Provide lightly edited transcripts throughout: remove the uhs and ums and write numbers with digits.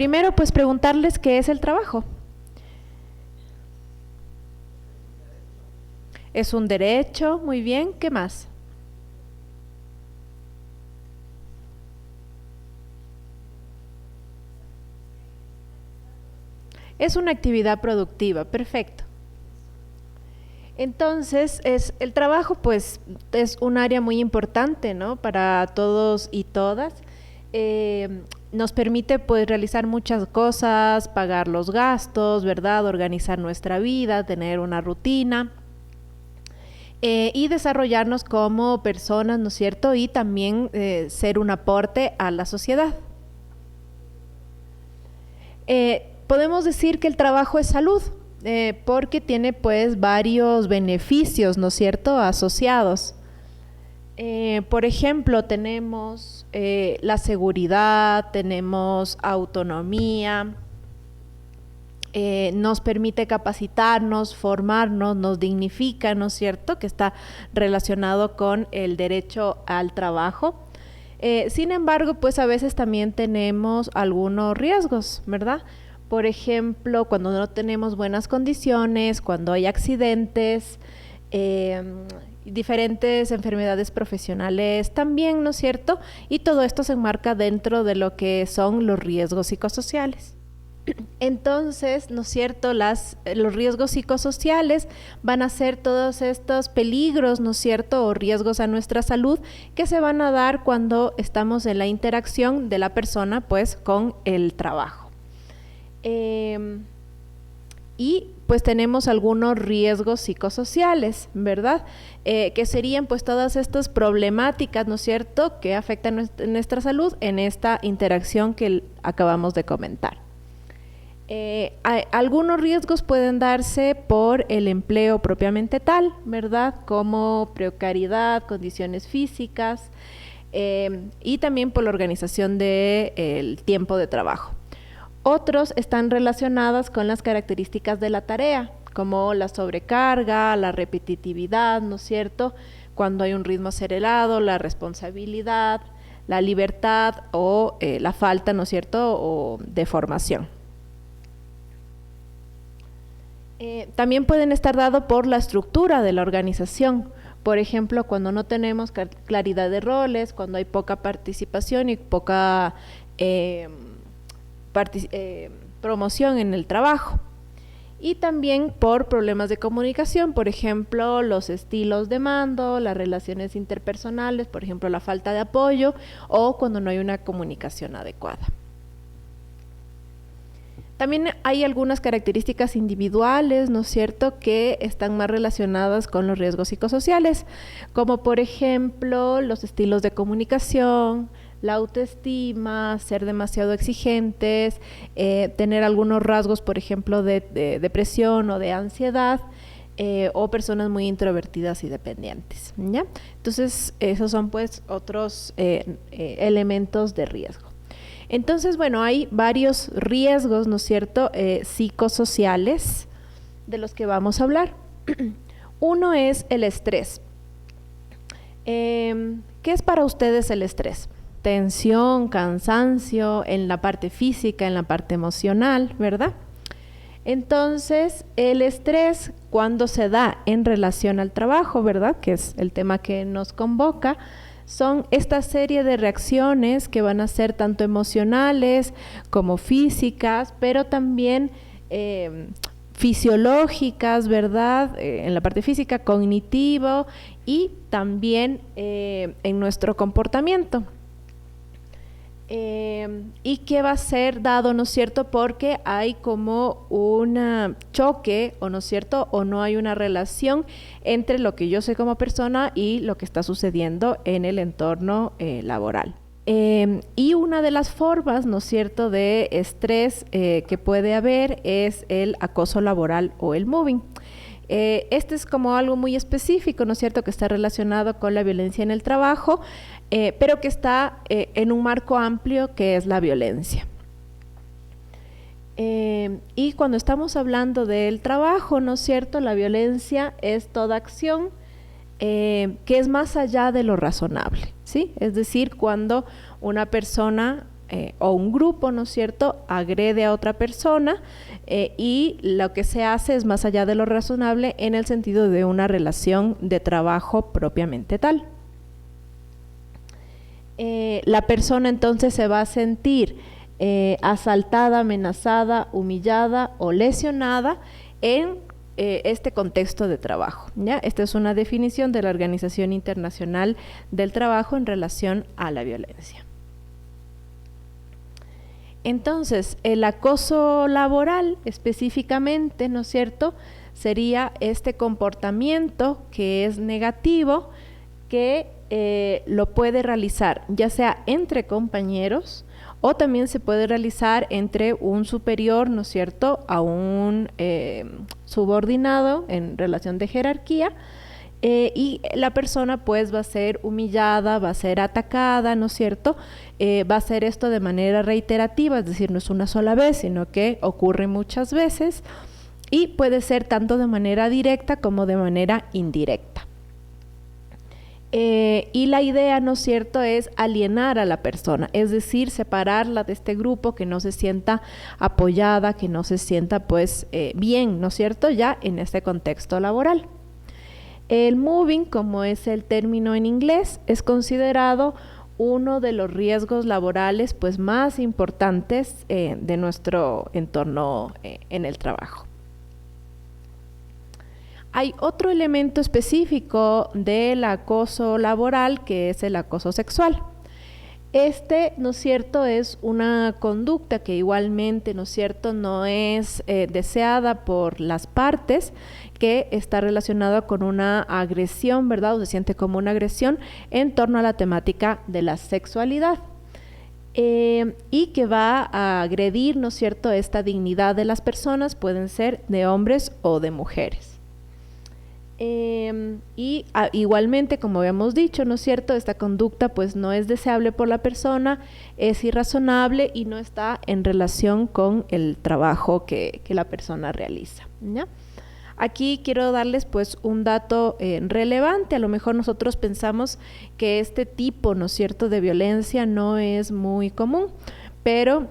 primero, pues preguntarles qué es el trabajo. Es un derecho, muy bien, ¿qué más? Es una actividad productiva, perfecto. Entonces, el trabajo pues es un área muy importante, ¿no? Para todos y todas. Nos permite pues realizar muchas cosas, pagar los gastos, ¿verdad? Organizar nuestra vida, tener una rutina. Y desarrollarnos como personas, ¿no es cierto? Y también ser un aporte a la sociedad. Podemos decir que el trabajo es salud, porque tiene pues varios beneficios, ¿no es cierto?, asociados. Por ejemplo, tenemos la seguridad, tenemos autonomía, nos permite capacitarnos, formarnos, nos dignifica, ¿no es cierto?, que está relacionado con el derecho al trabajo. Sin embargo, pues a veces también tenemos algunos riesgos, ¿verdad? Por ejemplo, cuando no tenemos buenas condiciones, cuando hay accidentes, diferentes enfermedades profesionales también, ¿no es cierto? Y todo esto se enmarca dentro de lo que son los riesgos psicosociales. Entonces, ¿no es cierto?, los riesgos psicosociales van a ser todos estos peligros, ¿no es cierto?, o riesgos a nuestra salud que se van a dar cuando estamos en la interacción de la persona, pues, con el trabajo. Y pues tenemos algunos riesgos psicosociales, ¿verdad? Que serían pues todas estas problemáticas, ¿no es cierto?, que afectan nuestra salud en esta interacción que acabamos de comentar. Algunos riesgos pueden darse por el empleo propiamente tal, ¿verdad?, como precariedad, condiciones físicas, y también por la organización del tiempo de trabajo. Otros están relacionados con las características de la tarea, como la sobrecarga, la repetitividad, ¿no es cierto?, cuando hay un ritmo acelerado, la responsabilidad, la libertad o la falta, ¿no es cierto?, o de formación. También pueden estar dados por la estructura de la organización. Por ejemplo, cuando no tenemos claridad de roles, cuando hay poca participación y poca promoción en el trabajo. Y también por problemas de comunicación, por ejemplo, los estilos de mando, las relaciones interpersonales, por ejemplo, la falta de apoyo o cuando no hay una comunicación adecuada. También hay algunas características individuales, ¿no es cierto?, que están más relacionadas con los riesgos psicosociales, como por ejemplo los estilos de comunicación, la autoestima, ser demasiado exigentes, tener algunos rasgos, por ejemplo, de depresión o de ansiedad, o personas muy introvertidas y dependientes, ¿ya? Entonces, esos son pues otros elementos de riesgo. Entonces, bueno, hay varios riesgos, ¿no es cierto?, psicosociales de los que vamos a hablar. Uno es el estrés. ¿Qué es para ustedes el estrés? Tensión, cansancio en la parte física, en la parte emocional, ¿verdad? Entonces, el estrés, cuando se da en relación al trabajo, ¿verdad?, que es el tema que nos convoca, son esta serie de reacciones que van a ser tanto emocionales como físicas, pero también fisiológicas, ¿verdad?, en la parte física, cognitivo y también en nuestro comportamiento. Y que va a ser dado, ¿no es cierto?, porque hay como un choque, o no es cierto, o no hay una relación entre lo que yo soy como persona y lo que está sucediendo en el entorno laboral. Y una de las formas, ¿no es cierto?, de estrés que puede haber es el acoso laboral o el mobbing. Este es como algo muy específico, ¿no es cierto?, que está relacionado con la violencia en el trabajo, pero que está en un marco amplio que es la violencia. Y cuando estamos hablando del trabajo, ¿no es cierto?, la violencia es toda acción que es más allá de lo razonable, ¿sí? Es decir, cuando una persona o un grupo, ¿no es cierto?, agrede a otra persona y lo que se hace es más allá de lo razonable en el sentido de una relación de trabajo propiamente tal. La persona entonces se va a sentir asaltada, amenazada, humillada o lesionada en este contexto de trabajo, ¿ya? Esta es una definición de la Organización Internacional del Trabajo en relación a la violencia. Entonces, el acoso laboral específicamente, ¿no es cierto?, sería este comportamiento que es negativo, que lo puede realizar ya sea entre compañeros o también se puede realizar entre un superior, ¿no es cierto?, a un subordinado en relación de jerarquía, y la persona pues va a ser humillada, va a ser atacada, ¿no es cierto?, va a hacer esto de manera reiterativa, es decir, no es una sola vez, sino que ocurre muchas veces y puede ser tanto de manera directa como de manera indirecta. Y la idea, ¿no es cierto?, es alienar a la persona, es decir, separarla de este grupo, que no se sienta apoyada, que no se sienta pues bien, ¿no es cierto?, ya en este contexto laboral. El mobbing, como es el término en inglés, es considerado uno de los riesgos laborales pues más importantes de nuestro entorno en el trabajo. Hay otro elemento específico del acoso laboral, que es el acoso sexual. Este, ¿no es cierto?, es una conducta que igualmente, ¿no es cierto?, no es deseada por las partes, que está relacionada con una agresión, ¿verdad?, o se siente como una agresión en torno a la temática de la sexualidad. Y que va a agredir, ¿no es cierto?, esta dignidad de las personas, pueden ser de hombres o de mujeres. Igualmente, como habíamos dicho, ¿no es cierto?, esta conducta pues no es deseable por la persona, es irrazonable y no está en relación con el trabajo que la persona realiza, ¿ya? Aquí quiero darles pues un dato relevante. A lo mejor nosotros pensamos que este tipo, ¿no es cierto?, de violencia no es muy común, pero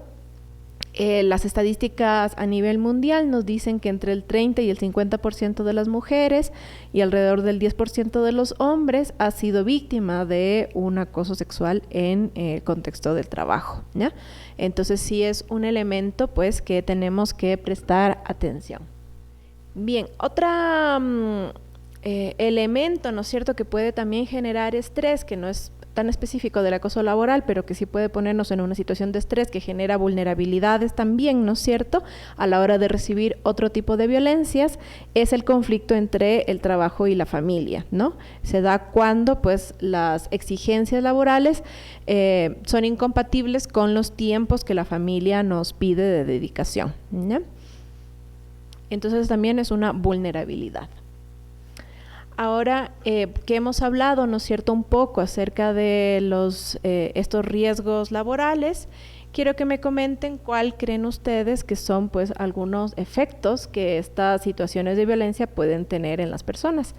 las estadísticas a nivel mundial nos dicen que entre el 30 y el 50% de las mujeres y alrededor del 10% de los hombres ha sido víctima de un acoso sexual en el contexto del trabajo, ¿ya? Entonces sí es un elemento pues que tenemos que prestar atención. Bien, otro elemento, ¿no es cierto?, que puede también generar estrés, que no es tan específico del acoso laboral, pero que sí puede ponernos en una situación de estrés que genera vulnerabilidades también, ¿no es cierto?, a la hora de recibir otro tipo de violencias, es el conflicto entre el trabajo y la familia, ¿no? Se da cuando pues las exigencias laborales son incompatibles con los tiempos que la familia nos pide de dedicación, ¿ya? Entonces también es una vulnerabilidad. Ahora que hemos hablado, ¿no es cierto?, un poco acerca de estos riesgos laborales, quiero que me comenten cuál creen ustedes que son pues algunos efectos que estas situaciones de violencia pueden tener en las personas,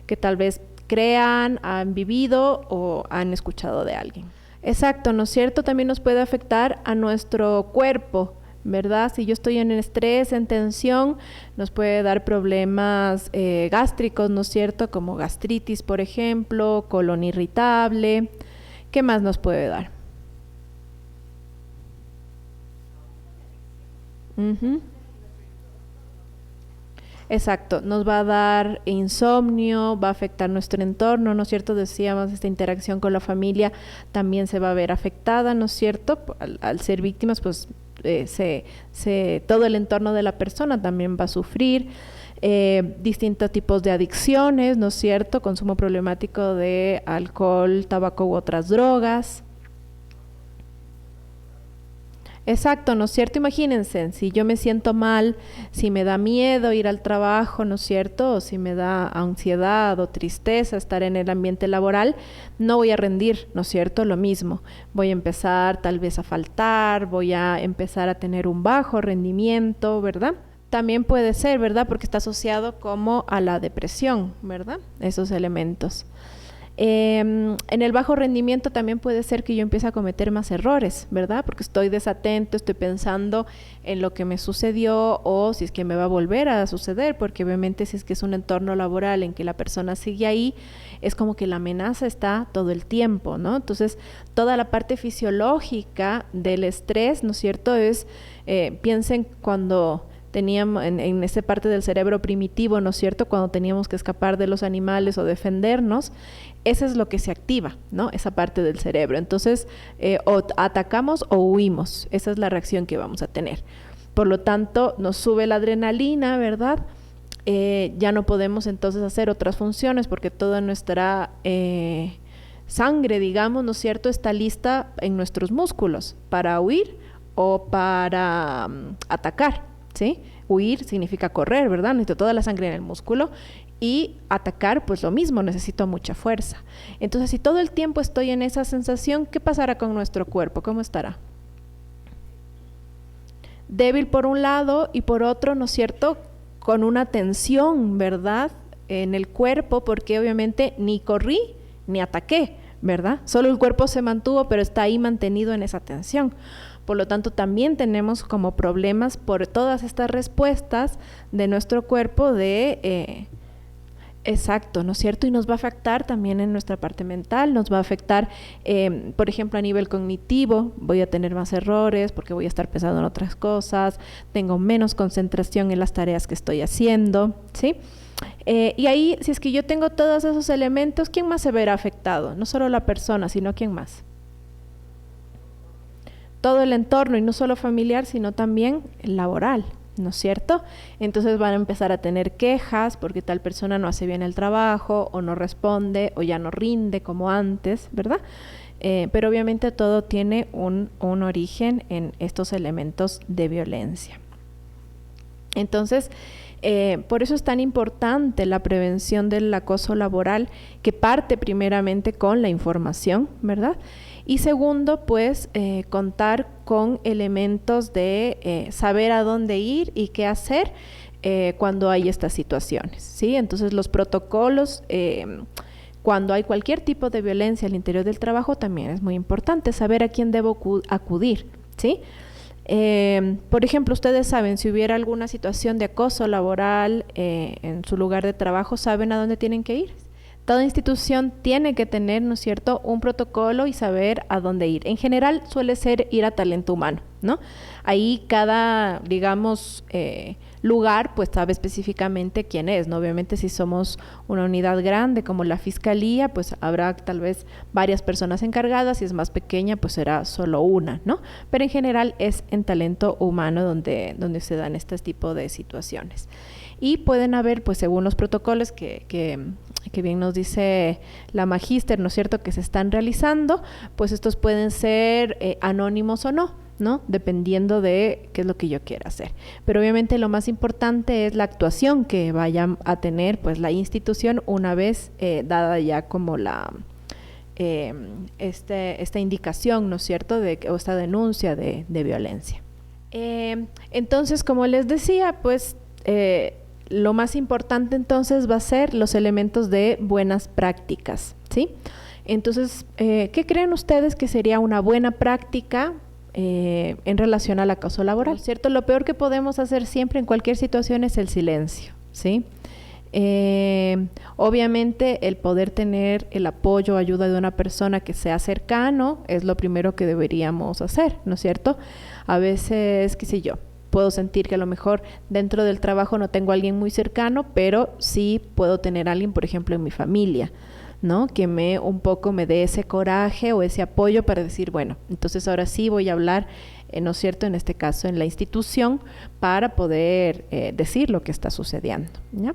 que tal vez crean, han vivido o han escuchado de alguien. Exacto, ¿no es cierto? También nos puede afectar a nuestro cuerpo, ¿verdad? Si yo estoy en estrés, en tensión, nos puede dar problemas gástricos, ¿no es cierto?, como gastritis, por ejemplo, colon irritable. ¿Qué más nos puede dar? Exacto, nos va a dar insomnio, va a afectar nuestro entorno, ¿no es cierto? Decíamos, esta interacción con la familia también se va a ver afectada, ¿no es cierto? Al ser víctimas, pues todo el entorno de la persona también va a sufrir. Distintos tipos de adicciones, ¿no es cierto?, consumo problemático de alcohol, tabaco u otras drogas. Exacto, ¿no es cierto? Imagínense, si yo me siento mal, si me da miedo ir al trabajo, ¿no es cierto?, o si me da ansiedad o tristeza estar en el ambiente laboral, no voy a rendir, ¿no es cierto?, lo mismo. Voy a empezar tal vez a faltar, voy a empezar a tener un bajo rendimiento, ¿verdad? También puede ser, ¿verdad?, porque está asociado como a la depresión, ¿verdad?, esos elementos. En el bajo rendimiento también puede ser que yo empiece a cometer más errores, ¿verdad? Porque estoy desatento, estoy pensando en lo que me sucedió o si es que me va a volver a suceder, porque obviamente si es que es un entorno laboral en que la persona sigue ahí, es como que la amenaza está todo el tiempo, ¿no? Entonces, toda la parte fisiológica del estrés, ¿no es cierto? Piensen cuando teníamos en esa parte del cerebro primitivo, ¿no es cierto? Cuando teníamos que escapar de los animales o defendernos, eso es lo que se activa, ¿no? Esa parte del cerebro. Entonces, o atacamos o huimos. Esa es la reacción que vamos a tener. Por lo tanto, nos sube la adrenalina, ¿verdad? Ya no podemos entonces hacer otras funciones porque toda nuestra sangre, digamos, ¿no es cierto?, está lista en nuestros músculos para huir o para atacar. ¿Sí? Huir significa correr, ¿verdad? Necesito toda la sangre en el músculo y atacar, pues lo mismo, necesito mucha fuerza. Entonces, si todo el tiempo estoy en esa sensación, ¿qué pasará con nuestro cuerpo? ¿Cómo estará? Débil por un lado y por otro, ¿no es cierto?, con una tensión, ¿verdad?, en el cuerpo, porque obviamente ni corrí ni ataqué, ¿verdad? Solo el cuerpo se mantuvo, pero está ahí mantenido en esa tensión. Por lo tanto, también tenemos como problemas por todas estas respuestas de nuestro cuerpo exacto, ¿no es cierto? Y nos va a afectar también en nuestra parte mental, nos va a afectar, por ejemplo, a nivel cognitivo, voy a tener más errores porque voy a estar pensando en otras cosas, tengo menos concentración en las tareas que estoy haciendo, ¿sí? Y ahí, si es que yo tengo todos esos elementos, ¿quién más se verá afectado? No solo la persona, sino ¿quién más? Todo el entorno, y no solo familiar, sino también laboral, ¿no es cierto? Entonces van a empezar a tener quejas porque tal persona no hace bien el trabajo, o no responde, o ya no rinde como antes, ¿verdad? Pero obviamente todo tiene un origen en estos elementos de violencia. Entonces, por eso es tan importante la prevención del acoso laboral, que parte primeramente con la información, ¿verdad? Y segundo, pues contar con elementos de saber a dónde ir y qué hacer cuando hay estas situaciones, ¿sí? Entonces los protocolos, cuando hay cualquier tipo de violencia al interior del trabajo, también es muy importante saber a quién debo acudir, ¿sí? Por ejemplo, ustedes saben, si hubiera alguna situación de acoso laboral en su lugar de trabajo, ¿saben a dónde tienen que ir? Toda institución tiene que tener, ¿no es cierto?, un protocolo y saber a dónde ir. En general suele ser ir a talento humano, ¿no? Ahí cada, digamos, lugar pues sabe específicamente quién es, ¿no? Obviamente si somos una unidad grande como la fiscalía, pues habrá tal vez varias personas encargadas, si es más pequeña pues será solo una, ¿no? Pero en general es en talento humano donde se dan este tipo de situaciones. Y pueden haber, pues según los protocolos que bien nos dice la magíster, ¿no es cierto?, que se están realizando, pues estos pueden ser anónimos o no, dependiendo de qué es lo que yo quiera hacer. Pero obviamente lo más importante es la actuación que vaya a tener pues la institución una vez dada ya como esta indicación, ¿no es cierto?, o esta denuncia de violencia. Entonces, como les decía, pues lo más importante entonces va a ser los elementos de buenas prácticas, ¿sí? Entonces, ¿qué creen ustedes que sería una buena práctica en relación al acoso laboral? ¿Cierto? Lo peor que podemos hacer siempre en cualquier situación es el silencio, ¿sí? Obviamente el poder tener el apoyo o ayuda de una persona que sea cercano es lo primero que deberíamos hacer, ¿no es cierto? A veces, qué sé yo, puedo sentir que a lo mejor dentro del trabajo no tengo a alguien muy cercano, pero sí puedo tener a alguien, por ejemplo, en mi familia, ¿no?, que un poco me dé ese coraje o ese apoyo para decir, bueno, entonces ahora sí voy a hablar, ¿no es cierto?, en este caso en la institución, para poder decir lo que está sucediendo, ¿ya?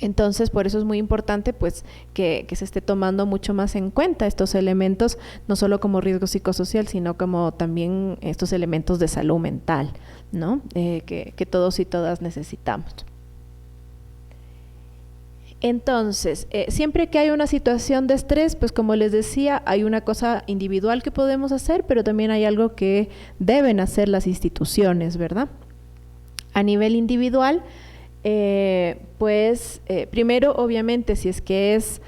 Entonces, por eso es muy importante pues que se esté tomando mucho más en cuenta estos elementos, no solo como riesgo psicosocial, sino como también estos elementos de salud mental, ¿no?, que todos y todas necesitamos. Entonces, siempre que hay una situación de estrés, pues como les decía, hay una cosa individual que podemos hacer, pero también hay algo que deben hacer las instituciones, ¿verdad? A nivel individual, primero, obviamente, si es que es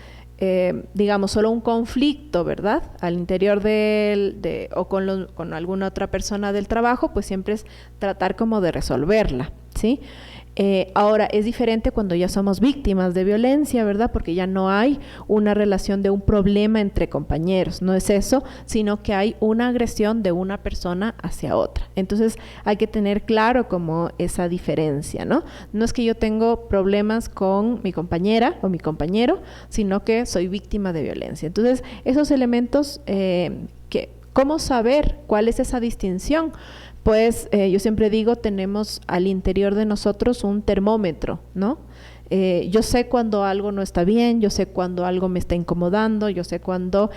digamos, solo un conflicto, ¿verdad? Al interior o con alguna otra persona del trabajo, pues siempre es tratar como de resolverla, ¿sí? Ahora, es diferente cuando ya somos víctimas de violencia, ¿verdad? Porque ya no hay una relación de un problema entre compañeros, no es eso, sino que hay una agresión de una persona hacia otra. Entonces, hay que tener claro como esa diferencia, ¿no? No es que yo tengo problemas con mi compañera o mi compañero, sino que soy víctima de violencia. Entonces, esos elementos ¿cómo saber cuál es esa distinción? Pues yo siempre digo, tenemos al interior de nosotros un termómetro, ¿no? Yo sé cuando algo no está bien, yo sé cuando algo me está incomodando, yo sé cuando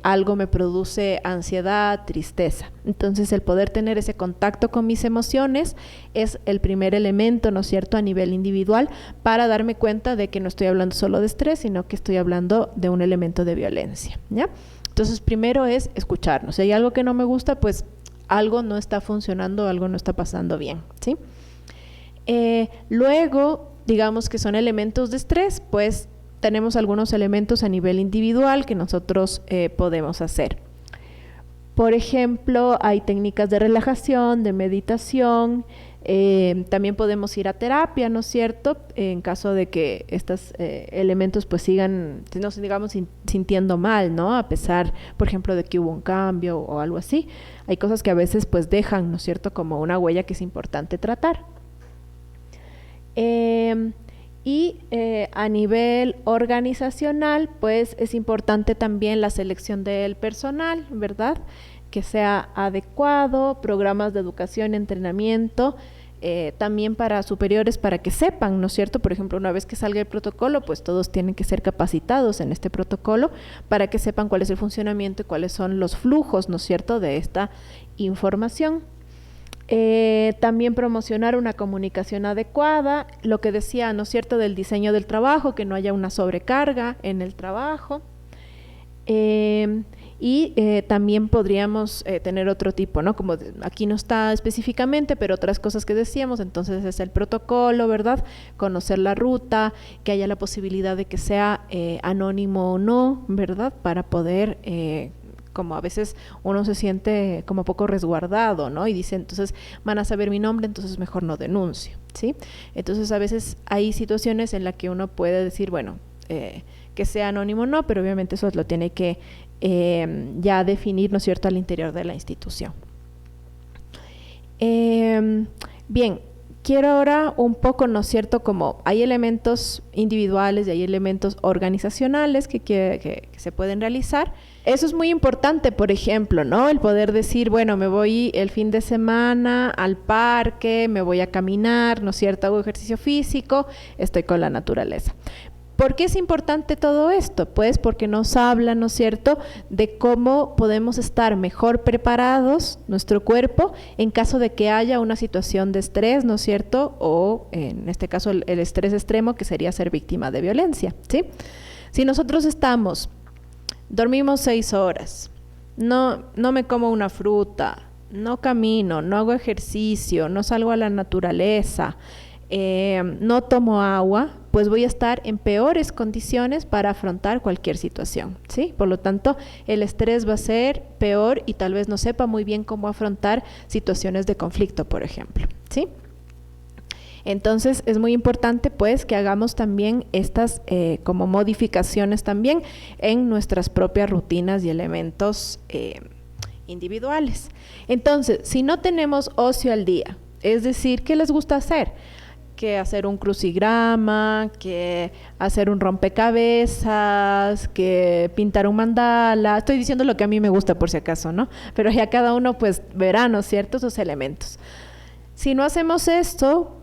algo me produce ansiedad, tristeza. Entonces, el poder tener ese contacto con mis emociones es el primer elemento, ¿no es cierto?, a nivel individual, para darme cuenta de que no estoy hablando solo de estrés, sino que estoy hablando de un elemento de violencia, ¿ya? Entonces, primero es escucharnos. Si hay algo que no me gusta, pues algo no está funcionando, algo no está pasando bien, ¿sí? Luego, digamos que son elementos de estrés, pues tenemos algunos elementos a nivel individual que nosotros podemos hacer. Por ejemplo, hay técnicas de relajación, de meditación, también podemos ir a terapia, ¿no es cierto? En caso de que estos elementos pues sigan, nos digamos, sintiendo mal, ¿no? A pesar, por ejemplo, de que hubo un cambio o algo así. Hay cosas que a veces pues dejan, ¿no es cierto?, como una huella que es importante tratar. A nivel organizacional, pues es importante también la selección del personal, ¿verdad?, que sea adecuado, programas de educación, entrenamiento, también para superiores, para que sepan, ¿no es cierto? Por ejemplo, una vez que salga el protocolo, pues todos tienen que ser capacitados en este protocolo para que sepan cuál es el funcionamiento y cuáles son los flujos, ¿no es cierto?, de esta información. También promocionar una comunicación adecuada, lo que decía, ¿no es cierto?, del diseño del trabajo, que no haya una sobrecarga en el trabajo. También podríamos tener otro tipo, ¿no? Como aquí no está específicamente, pero otras cosas que decíamos, entonces es el protocolo, ¿verdad? Conocer la ruta, que haya la posibilidad de que sea anónimo o no, ¿verdad? Para poder, como a veces uno se siente como poco resguardado, ¿no? Y dice, entonces van a saber mi nombre, entonces mejor no denuncio, ¿sí? Entonces a veces hay situaciones en las que uno puede decir, bueno, que sea anónimo o no, pero obviamente eso lo tiene que ya definir, ¿no es cierto?, al interior de la institución. Bien, quiero ahora un poco, ¿no es cierto?, como hay elementos individuales y hay elementos organizacionales que se pueden realizar. Eso es muy importante, por ejemplo, ¿no?, el poder decir, bueno, me voy el fin de semana al parque, me voy a caminar, ¿no es cierto?, hago ejercicio físico, estoy con la naturaleza. ¿Por qué es importante todo esto? Pues porque nos habla, ¿no es cierto?, de cómo podemos estar mejor preparados, nuestro cuerpo, en caso de que haya una situación de estrés, ¿no es cierto?, o en este caso el estrés extremo, que sería ser víctima de violencia, ¿sí? Si nosotros dormimos 6 horas, no me como una fruta, no camino, no hago ejercicio, no salgo a la naturaleza, no tomo agua, pues voy a estar en peores condiciones para afrontar cualquier situación, ¿sí? Por lo tanto, el estrés va a ser peor y tal vez no sepa muy bien cómo afrontar situaciones de conflicto, por ejemplo, ¿sí? Entonces, es muy importante, pues, que hagamos también estas como modificaciones también en nuestras propias rutinas y elementos individuales. Entonces, si no tenemos ocio al día, es decir, ¿qué les gusta hacer? Que hacer un crucigrama, que hacer un rompecabezas, que pintar un mandala. Estoy diciendo lo que a mí me gusta por si acaso, ¿no? Pero ya cada uno pues verá, ¿no es cierto?, esos elementos. Si no hacemos esto,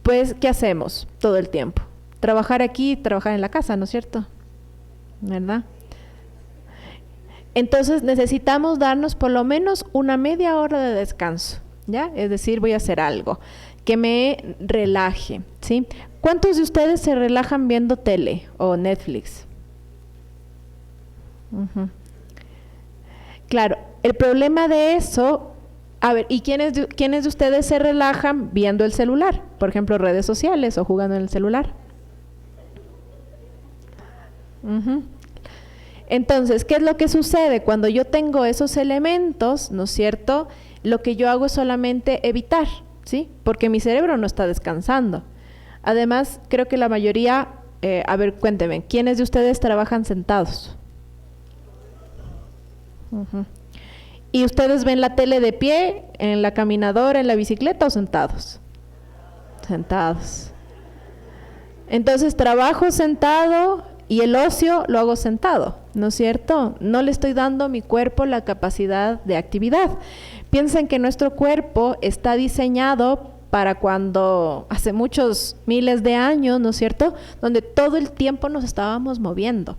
pues ¿qué hacemos todo el tiempo? Trabajar aquí, trabajar en la casa, ¿no es cierto? ¿Verdad? Entonces necesitamos darnos por lo menos una media hora de descanso, ¿ya? Es decir, voy a hacer algo que me relaje, ¿sí? ¿Cuántos de ustedes se relajan viendo tele o Netflix? Claro, el problema de eso, a ver, ¿y quiénes de ustedes se relajan viendo el celular? Por ejemplo, redes sociales o jugando en el celular. Ujú. Entonces, ¿qué es lo que sucede? Cuando yo tengo esos elementos, ¿no es cierto? Lo que yo hago es solamente evitar, ¿sí? Porque mi cerebro no está descansando. Además, creo que la mayoría, a ver, cuéntenme, ¿quiénes de ustedes trabajan sentados? Ujú. ¿Y ustedes ven la tele de pie, en la caminadora, en la bicicleta o sentados? Sentados. Entonces trabajo sentado y el ocio lo hago sentado, ¿no es cierto? No le estoy dando a mi cuerpo la capacidad de actividad. Piensen que nuestro cuerpo está diseñado para cuando hace muchos miles de años, ¿no es cierto? Donde todo el tiempo nos estábamos moviendo.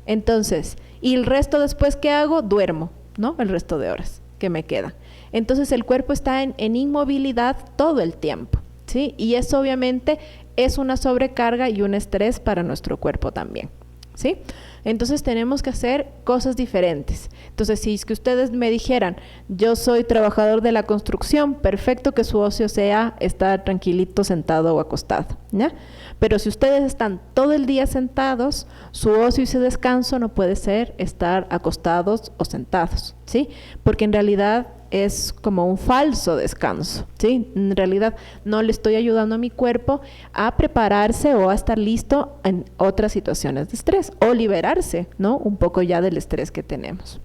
Entonces, y el resto después que hago, duermo, ¿no? El resto de horas que me quedan. Entonces el cuerpo está en inmovilidad todo el tiempo, ¿sí? Y eso obviamente es una sobrecarga y un estrés para nuestro cuerpo también, ¿sí? Entonces tenemos que hacer cosas diferentes. Entonces, si es que ustedes me dijeran, yo soy trabajador de la construcción, perfecto que su ocio sea estar tranquilito sentado o acostado, ¿ya? Pero si ustedes están todo el día sentados, su ocio y su descanso no puede ser estar acostados o sentados, ¿sí? Porque en realidad es como un falso descanso, ¿sí? En realidad no le estoy ayudando a mi cuerpo a prepararse o a estar listo en otras situaciones de estrés o liberarse, ¿no? Un poco ya del estrés que tenemos.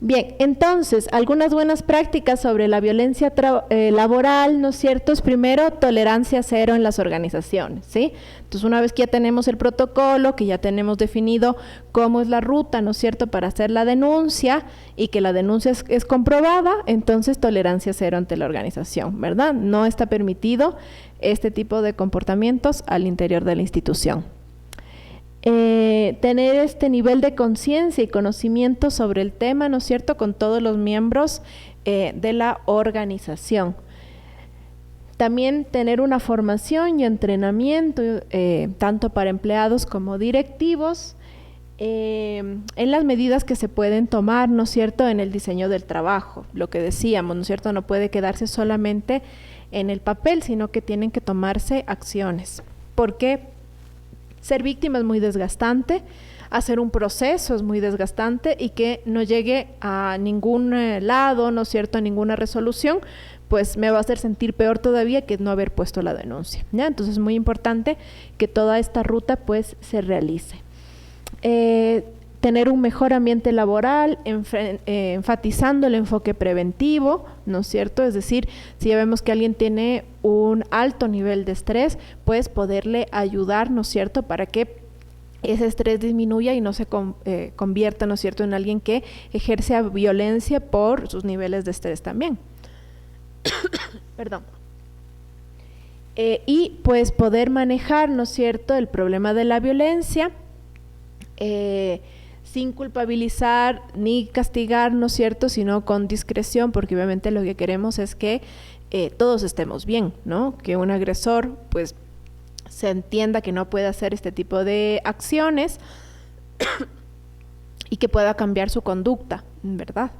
Bien, entonces, algunas buenas prácticas sobre la violencia laboral, ¿no es cierto? Es primero, tolerancia cero en las organizaciones, ¿sí? Entonces, una vez que ya tenemos el protocolo, que ya tenemos definido cómo es la ruta, ¿no es cierto?, para hacer la denuncia y que la denuncia es comprobada, entonces tolerancia cero ante la organización, ¿verdad? No está permitido este tipo de comportamientos al interior de la institución. Tener este nivel de conciencia y conocimiento sobre el tema, ¿no es cierto?, con todos los miembros de la organización. También tener una formación y entrenamiento tanto para empleados como directivos en las medidas que se pueden tomar, ¿no es cierto?, en el diseño del trabajo. Lo que decíamos, ¿no es cierto?, no puede quedarse solamente en el papel, sino que tienen que tomarse acciones. ¿Por qué? Ser víctima es muy desgastante, hacer un proceso es muy desgastante y que no llegue a ningún lado, ¿no es cierto?, a ninguna resolución, pues me va a hacer sentir peor todavía que no haber puesto la denuncia, ¿ya? Entonces es muy importante que toda esta ruta pues se realice. Tener un mejor ambiente laboral, enfatizando el enfoque preventivo, ¿no es cierto? Es decir, si ya vemos que alguien tiene un alto nivel de estrés, pues poderle ayudar, ¿no es cierto?, para que ese estrés disminuya y no se convierta, ¿no es cierto?, en alguien que ejerce violencia por sus niveles de estrés también. Perdón. Y pues poder manejar, ¿no es cierto?, el problema de la violencia, sin culpabilizar ni castigar, ¿no es cierto?, sino con discreción, porque obviamente lo que queremos es que todos estemos bien, ¿no? Que un agresor, pues, se entienda que no puede hacer este tipo de acciones y que pueda cambiar su conducta, ¿verdad?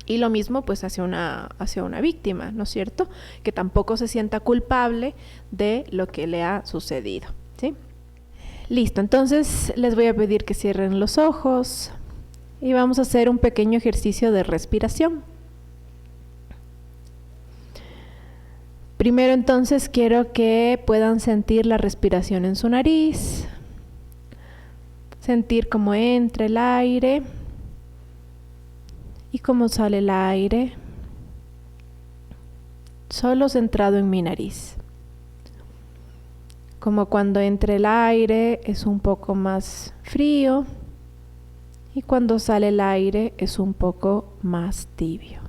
Y lo mismo, pues, hacia una víctima, ¿no es cierto?, que tampoco se sienta culpable de lo que le ha sucedido, ¿sí? Listo, entonces les voy a pedir que cierren los ojos y vamos a hacer un pequeño ejercicio de respiración. Primero entonces quiero que puedan sentir la respiración en su nariz, sentir cómo entra el aire y cómo sale el aire, solo centrado en mi nariz. Como cuando entra el aire es un poco más frío y cuando sale el aire es un poco más tibio.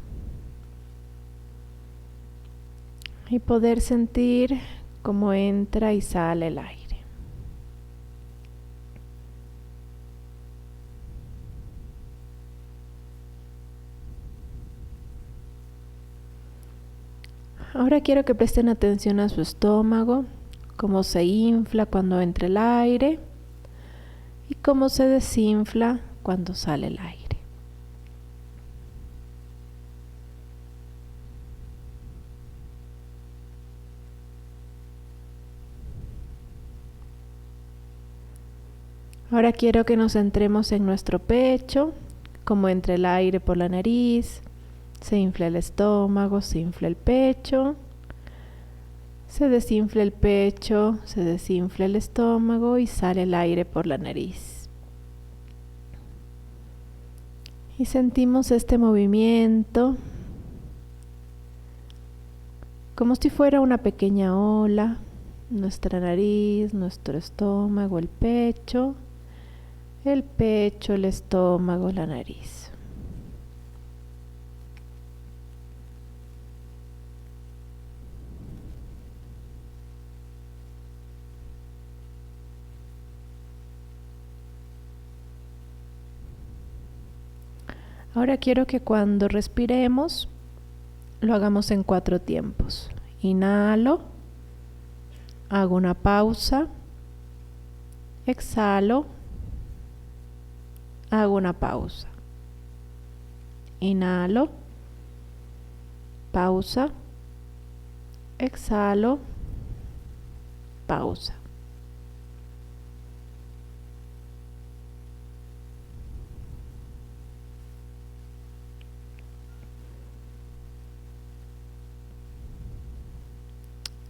Y poder sentir cómo entra y sale el aire. Ahora quiero que presten atención a su estómago, cómo se infla cuando entra el aire y cómo se desinfla cuando sale el aire. Ahora quiero que nos centremos en nuestro pecho, cómo entra el aire por la nariz, se infla el estómago, se infla el pecho, se desinfla el pecho, se desinfla el estómago y sale el aire por la nariz. Y sentimos este movimiento como si fuera una pequeña ola, nuestra nariz, nuestro estómago, el pecho, el estómago, la nariz. Ahora quiero que cuando respiremos lo hagamos en 4 tiempos. Inhalo, hago una pausa, exhalo, hago una pausa. Inhalo, pausa, exhalo, pausa.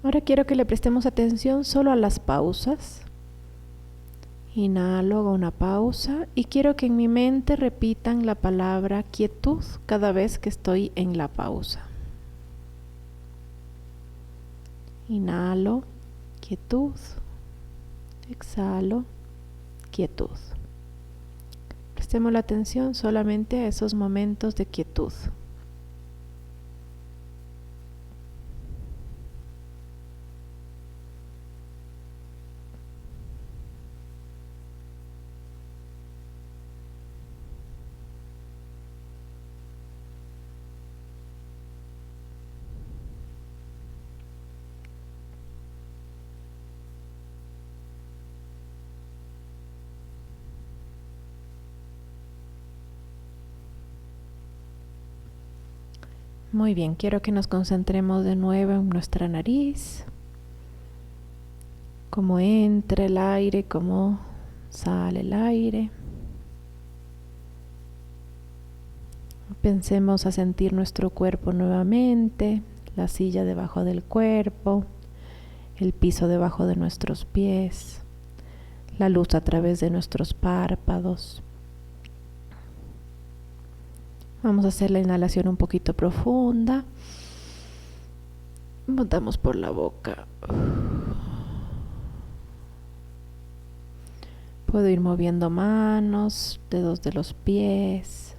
Ahora quiero que le prestemos atención solo a las pausas. Inhalo, hago una pausa y quiero que en mi mente repitan la palabra quietud cada vez que estoy en la pausa. Inhalo, quietud, exhalo, quietud. Prestemos la atención solamente a esos momentos de quietud. Muy bien, quiero que nos concentremos de nuevo en nuestra nariz, cómo entra el aire, cómo sale el aire. Pensemos a sentir nuestro cuerpo nuevamente, la silla debajo del cuerpo, el piso debajo de nuestros pies, la luz a través de nuestros párpados. Vamos a hacer la inhalación un poquito profunda. Botamos por la boca. Puedo ir moviendo manos, dedos de los pies.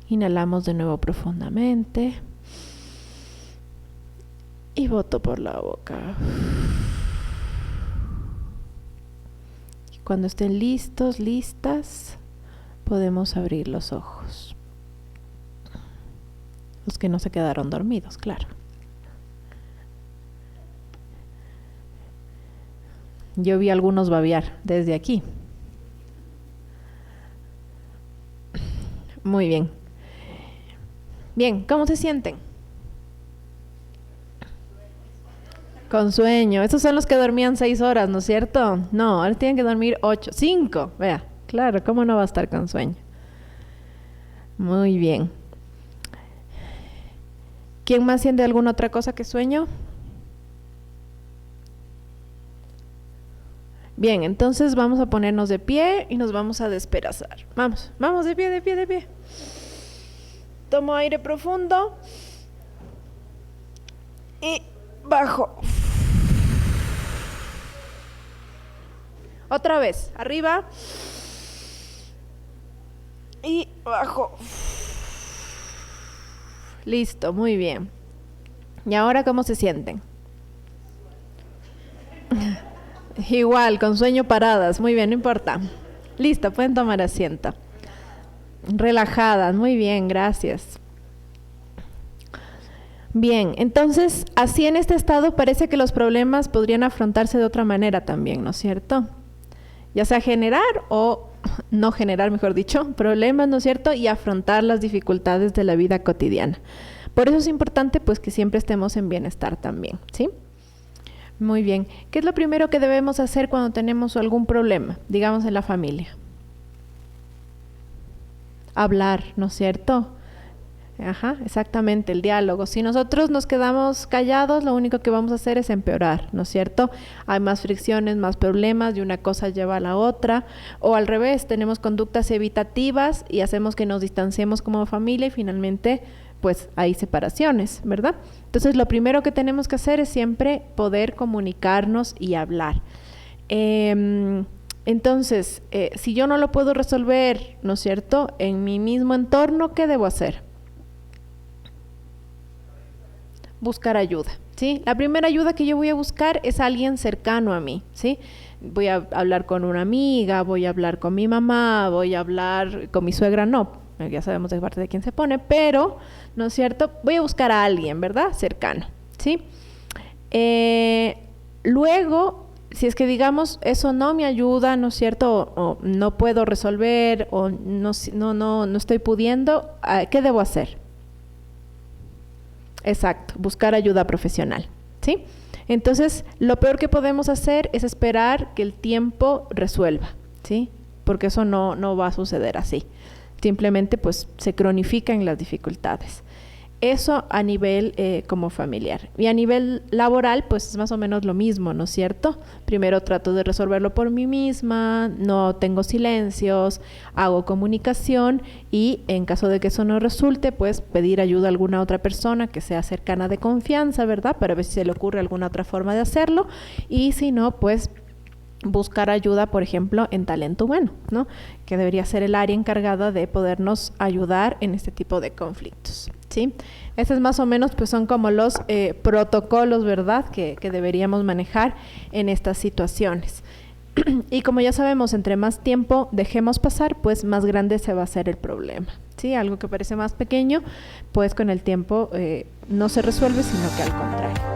Inhalamos de nuevo profundamente. Y boto por la boca. Y cuando estén listos, listas, podemos abrir los ojos. Los que no se quedaron dormidos, claro. Yo vi a algunos babear desde aquí. Muy bien. Bien, ¿cómo se sienten? Con sueño. Esos son los que dormían 6 horas, ¿no es cierto? No, ahora tienen que dormir 8, 5. Vea. Claro, ¿cómo no va a estar con sueño? Muy bien. ¿Quién más siente alguna otra cosa que sueño? Bien, entonces vamos a ponernos de pie y nos vamos a despedazar. Vamos, vamos, de pie, de pie, de pie. Tomo aire profundo y bajo. Otra vez, arriba. Y bajo. Listo, muy bien. ¿Y ahora cómo se sienten? Igual, con sueño paradas. Muy bien, no importa. Listo, pueden tomar asiento. Relajadas, muy bien, gracias. Bien, entonces, así en este estado parece que los problemas podrían afrontarse de otra manera también, ¿no es cierto? Ya sea generar o no generar, mejor dicho, problemas, ¿no es cierto? Y afrontar las dificultades de la vida cotidiana. Por eso es importante, pues, que siempre estemos en bienestar también, ¿sí? Muy bien. ¿Qué es lo primero que debemos hacer cuando tenemos algún problema, digamos en la familia? Hablar, ¿no es cierto? Ajá, exactamente, el diálogo. Si nosotros nos quedamos callados, lo único que vamos a hacer es empeorar, ¿no es cierto? Hay más fricciones, más problemas y una cosa lleva a la otra. O al revés, tenemos conductas evitativas y hacemos que nos distanciemos como familia y finalmente, pues hay separaciones, ¿verdad? Entonces, lo primero que tenemos que hacer es siempre poder comunicarnos y hablar. Entonces, si yo no lo puedo resolver, ¿no es cierto?, en mi mismo entorno, ¿qué debo hacer? Buscar ayuda, ¿sí? La primera ayuda que yo voy a buscar es alguien cercano a mí, ¿sí? Voy a hablar con una amiga, voy a hablar con mi mamá, voy a hablar con mi suegra, no, ya sabemos de parte de quién se pone, pero, ¿no es cierto?, voy a buscar a alguien, ¿verdad?, cercano, ¿sí? Luego, si es que digamos eso no me ayuda, ¿no es cierto?, o no puedo resolver, o no estoy pudiendo, ¿qué debo hacer? Exacto, buscar ayuda profesional, ¿sí? Entonces, lo peor que podemos hacer es esperar que el tiempo resuelva, ¿sí? Porque eso no va a suceder así. Simplemente, pues, se cronifican las dificultades. Eso a nivel como familiar. Y a nivel laboral, pues es más o menos lo mismo, ¿no es cierto? Primero trato de resolverlo por mí misma, no tengo silencios, hago comunicación y en caso de que eso no resulte, pues pedir ayuda a alguna otra persona que sea cercana de confianza, ¿verdad? Para ver si se le ocurre alguna otra forma de hacerlo. Y si no, pues buscar ayuda, por ejemplo, en talento humano, ¿no? Que debería ser el área encargada de podernos ayudar en este tipo de conflictos, ¿sí? Estos más o menos pues son como los protocolos, ¿verdad?, que deberíamos manejar en estas situaciones. Y como ya sabemos, entre más tiempo dejemos pasar, pues más grande se va a hacer el problema, ¿sí? Algo que parece más pequeño, pues con el tiempo no se resuelve, sino que al contrario.